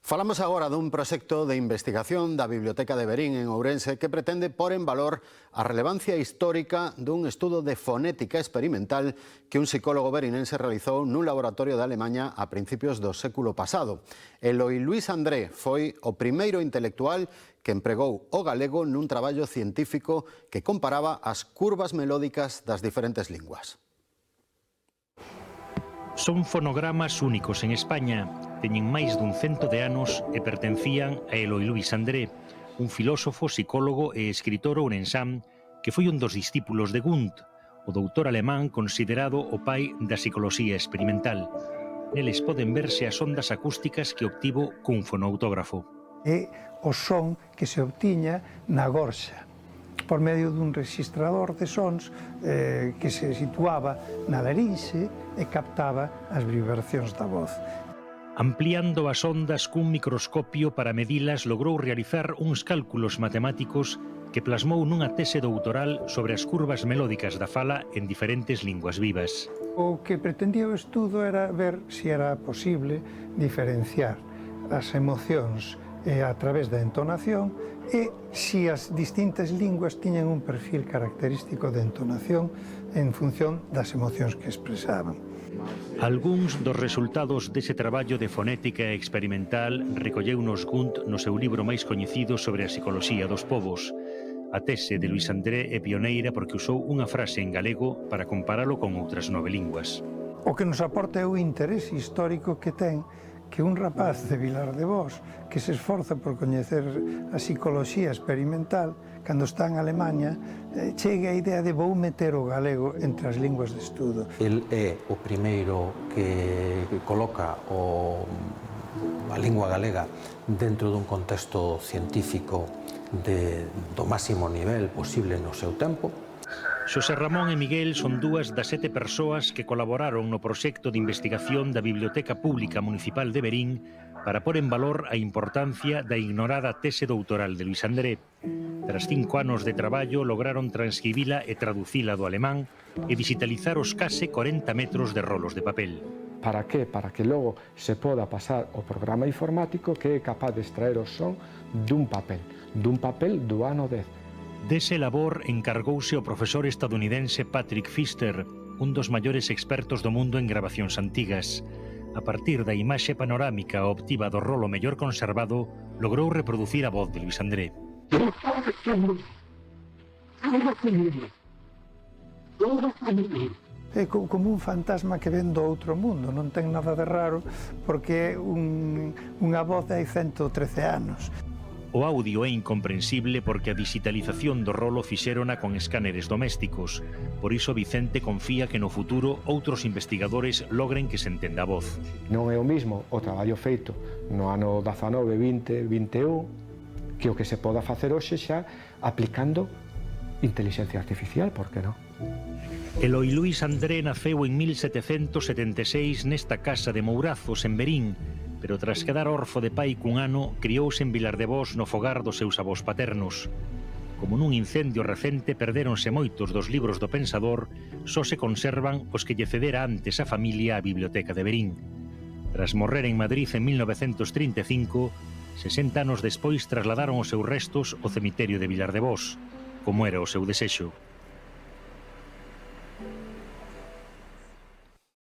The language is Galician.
Falamos agora dun proxecto de investigación da Biblioteca de Verín en Ourense que pretende pôr en valor a relevancia histórica dun estudo de fonética experimental que un psicólogo verinense realizou nun laboratorio de Alemaña a principios do século pasado. Eloi Luís André foi o primeiro intelectual que empregou o galego nun traballo científico que comparaba as curvas melódicas das diferentes linguas. Son fonogramas únicos en España, teñen máis dun 100 de anos e pertencían a Eloi Luís André, un filósofo, psicólogo e escritor ourensán que foi un dos discípulos de Wundt, o doutor alemán considerado o pai da psicoloxía experimental. Neles poden verse as ondas acústicas que obtivo cun fonautógrafo. É o son que se obtiña na gorxa, por medio dun rexistrador de sons que se situaba na larinxe e captaba as vibracións da voz. Ampliando as ondas cun microscopio para medilas, logrou realizar uns cálculos matemáticos que plasmou nunha tese doutoral sobre as curvas melódicas da fala en diferentes linguas vivas. O que pretendía o estudo era ver se era posible diferenciar as emocións a través da entonación e se as distintas linguas tiñan un perfil característico de entonación en función das emocións que expresaban. Algúns dos resultados dese traballo de fonética experimental recolleunos Wundt no seu libro máis coñecido sobre a psicoloxía dos povos. A tese de Luís André é pioneira porque usou unha frase en galego para comparalo con outras 9 linguas. O que nos aporta é o interese histórico que ten que un rapaz de Vilar de Vós que se esforza por coñecer a psicoloxía experimental cando está en Alemaña chegue a idea de vou meter o galego entre as linguas de estudo. El é o primeiro que coloca a lingua galega dentro dun contexto científico do máximo nivel posible no seu tempo. Xosé Ramón e Miguel son dúas das 7 persoas que colaboraron no proxecto de investigación da Biblioteca Pública Municipal de Verín para pôr en valor a importancia da ignorada tese doutoral de Luís André. Tras 5 anos de traballo, lograron transcribila e traducila do alemán e digitalizar os case 40 metros de rolos de papel. Para que? Para que logo se poda pasar o programa informático que é capaz de extraer o son dun papel do ano 10. Dese labor encargouse o profesor estadounidense Patrick Pfister, un dos maiores expertos do mundo en grabacións antigas. A partir da imaxe panorámica obtiva do rolo mellor conservado, logrou reproducir a voz de Luís André. É como un fantasma que ven do outro mundo, non ten nada de raro porque é unha voz de hai 113 anos. O audio é incomprensible porque a digitalización do rolo fixérona con escáneres domésticos. Por iso Vicente confía que no futuro outros investigadores logren que se entenda a voz. Non é o mismo o traballo feito no ano 19, 20, 21 que o que se poda facer hoxe xa aplicando inteligencia artificial, por que non? Eloi Luís André naceu en 1776 nesta casa de Mourazos, en Verín, pero tras quedar orfo de pai cun ano, criouse en Vilar de Vós no fogar dos seus avós paternos. Como nun incendio recente perdéronse moitos dos libros do pensador, só se conservan os que lle cedera antes a familia á Biblioteca de Verín. Tras morrer en Madrid en 1935, 60 anos despois trasladaron os seus restos ao cemiterio de Vilar de Vós, como era o seu desexo.